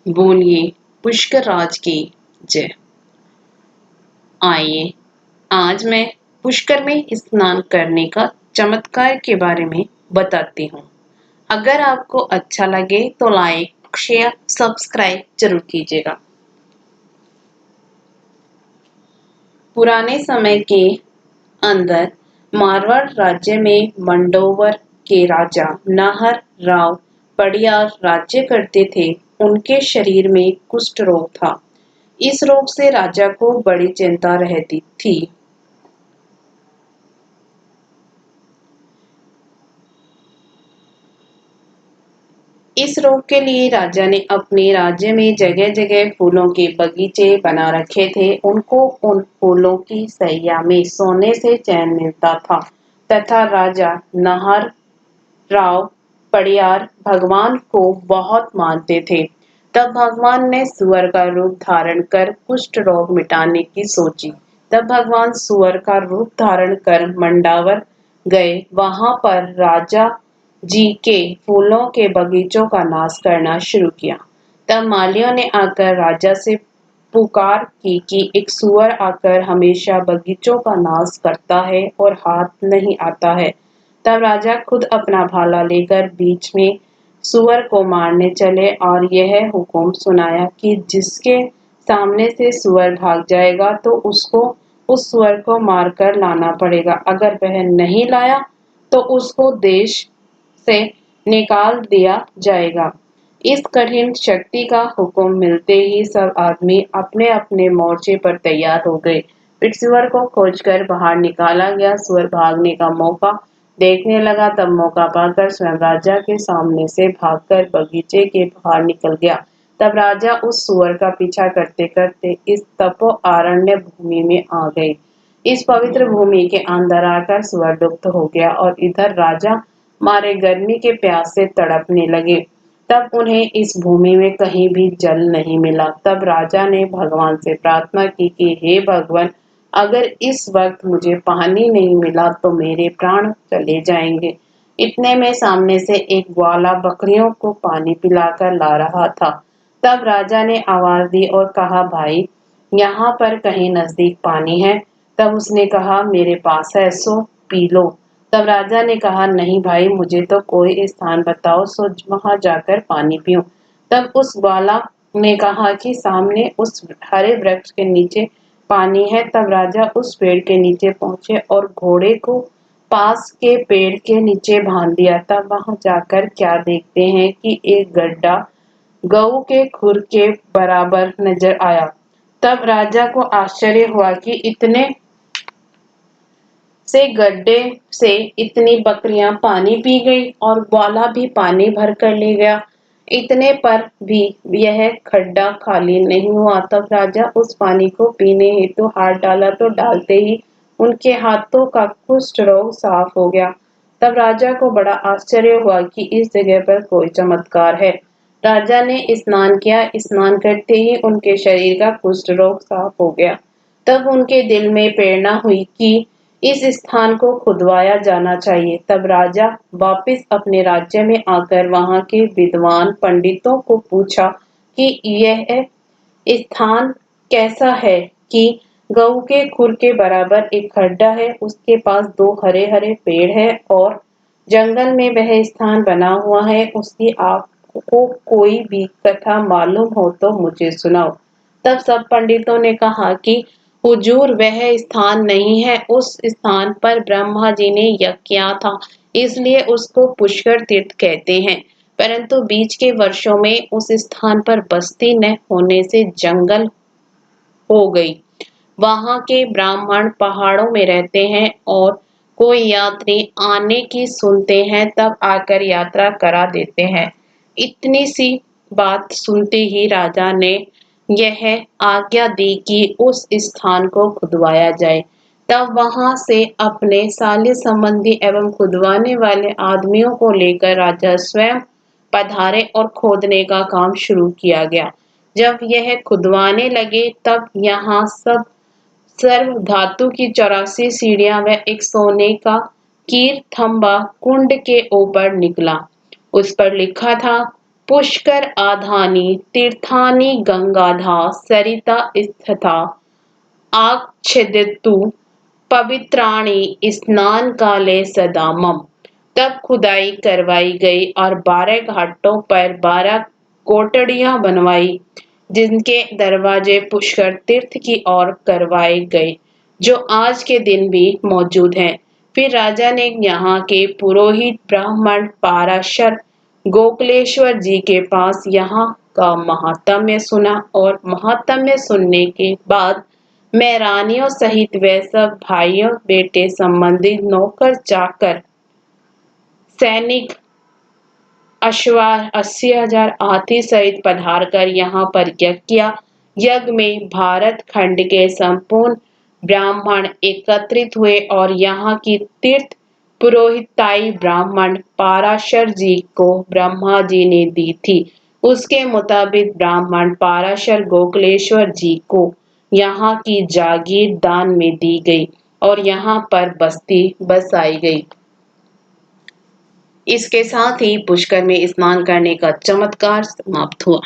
बोलिए पुष्कर राज की जय। आइए आज मैं पुष्कर में स्नान करने का चमत्कार के बारे में बताती हूँ। अगर आपको अच्छा लगे तो लाइक शेयर सब्सक्राइब जरूर कीजिएगा। पुराने समय के अंदर मारवाड़ राज्य में मंडोवर के राजा नाहर राव पडियार राज्य करते थे। उनके शरीर में कुष्ठ रोग था। इस रोग से राजा को बड़ी चिंता रहती थी। इस रोग के लिए राजा ने अपने राज्य में जगह जगह फूलों के बगीचे बना रखे थे। उनको उन फूलों की सैया में सोने से चैन मिलता था तथा राजा नाहर राव पडियार भगवान को बहुत मानते थे। तब भगवान ने सुअर का रूप धारण कर कुष्ठ रोग मिटाने की सोची। तब भगवान सुअर का रूप धारण कर मंडावर गए। वहां पर राजा जी के फूलों के बगीचों का नाश करना शुरू किया। तब मालियों ने आकर राजा से पुकार की कि एक सुअर आकर हमेशा बगीचों का नाश करता है और हाथ नहीं आता है। तब राजा खुद अपना भाला लेकर बीच में सुअर को मारने चले और यह हुक्म सुनाया कि जिसके सामने से सुअर भाग जाएगा तो उसको उस सुअर को मारकर लाना पड़ेगा। अगर वह नहीं लाया तो उसको देश से निकाल दिया जाएगा। इस कठिन शक्ति का हुक्म मिलते ही सब आदमी अपने अपने मोर्चे पर तैयार हो गए। फिर सुअर को खोजकर बाहर निकाला गया। सुअर भागने का मौका देखने लगा। तब मौका पाकर स्वयं राजा के सामने से भागकर बगीचे के बाहर निकल गया। तब राजा उस सुअर का पीछा करते करते इस तपो आरण्य भूमि में आ गए। इस पवित्र भूमि के अंदर आकर सुअर लुप्त हो गया और इधर राजा मारे गर्मी के प्यास से तड़पने लगे। तब उन्हें इस भूमि में कहीं भी जल नहीं मिला। तब राजा ने भगवान से प्रार्थना की कि हे भगवान, अगर इस वक्त मुझे पानी नहीं मिला तो मेरे प्राण चले जाएंगे। इतने में सामने से एक ग्वाला बकरियों को पानी पिलाकर ला रहा था। तब राजा ने आवाज दी और कहा, भाई, यहाँ पर कहीं नजदीक पानी है? तब उसने कहा, मेरे पास है, सो पी लो। तब राजा ने कहा, नहीं भाई, मुझे तो कोई स्थान बताओ सो वहां जाकर पानी पीऊं। तब उस ग्वाला ने कहा कि सामने उस हरे वृक्ष के नीचे पानी है। तब राजा उस पेड़ के नीचे पहुंचे और घोड़े को पास के पेड़ के नीचे बांध दिया। तब वहां जाकर क्या देखते हैं कि एक गड्ढा गऊ के खुर के बराबर नजर आया। तब राजा को आश्चर्य हुआ कि इतने से गड्ढे से इतनी बकरियां पानी पी गई और ग्वाला भी पानी भर कर ले गया। इतने पर भी यह खड्डा खाली नहीं हुआ। तब राजा उस पानी को पीने हेतु हाथ डाला तो डालते ही उनके हाथों का कुष्ठ रोग साफ हो गया। तब राजा को बड़ा आश्चर्य हुआ कि इस जगह पर कोई चमत्कार है। राजा ने स्नान किया। स्नान करते ही उनके शरीर का कुष्ठ रोग साफ हो गया। तब उनके दिल में प्रेरणा हुई कि इस स्थान को खुदवाया जाना चाहिए। तब राजा वापस अपने राज्य में आकर वहां के विद्वान पंडितों को पूछा कि यह स्थान कैसा है कि गऊ के खुर के बराबर एक खड्डा है, उसके पास दो हरे हरे पेड़ है और जंगल में वह स्थान बना हुआ है। उसकी आपको कोई भी कथा मालूम हो तो मुझे सुनाओ। तब सब पंडितों ने कहा कि हुजूर, वह स्थान नहीं है। उस स्थान पर ब्रह्मा जी ने यज्ञ किया था, इसलिए उसको पुष्कर तीर्थ कहते हैं। परंतु बीच के वर्षों में उस स्थान पर बस्ती न होने से जंगल हो गई। वहां के ब्राह्मण पहाड़ों में रहते हैं और कोई यात्री आने की सुनते हैं तब आकर यात्रा करा देते हैं। इतनी सी बात सुनते ही राजा ने यह आज्ञा दी कि उस स्थान को खुदवाया जाए। तब वहां से अपने साले संबंधी एवं खुदवाने वाले आदमियों को लेकर राजा स्वयं पधारे और खोदने का काम शुरू किया गया। जब यह खुदवाने लगे तब यहाँ सब सर्व धातु की 84 सीढ़ियां व एक सोने का कीर थंबा कुंड के ऊपर निकला। उस पर लिखा था, पुष्कर आधानी तीर्थानि गंगाधा सरिता स्थिता आच्छेदतु पवित्राणि स्नान काले सदा मम। तब खुदाई करवाई गई और 12 घाटों पर 12 कोठड़ियां बनवाई, जिनके दरवाजे पुष्कर तीर्थ की ओर करवाए गए, जो आज के दिन भी मौजूद हैं। फिर राजा ने यहाँ के पुरोहित ब्राह्मण पाराशर गोकलेश्वर जी के पास यहाँ का महात्म्य सुना और महात्म्य सुनने के बाद मैं रानियों सहित वे सब भाइयों बेटे संबंधी नौकर चाकर सैनिक अश्वार 80,000 हाथी सहित पधार कर यहाँ पर यज्ञ किया। यज्ञ में भारत खंड के संपूर्ण ब्राह्मण एकत्रित हुए और यहाँ की तीर्थ पुरोहिताई ब्राह्मण पाराशर जी को ब्रह्मा जी ने दी थी। उसके मुताबिक ब्राह्मण पाराशर गोकलेश्वर जी को यहाँ की जागीर दान में दी गई और यहाँ पर बस्ती बसाई गई। इसके साथ ही पुष्कर में स्नान करने का चमत्कार समाप्त हुआ।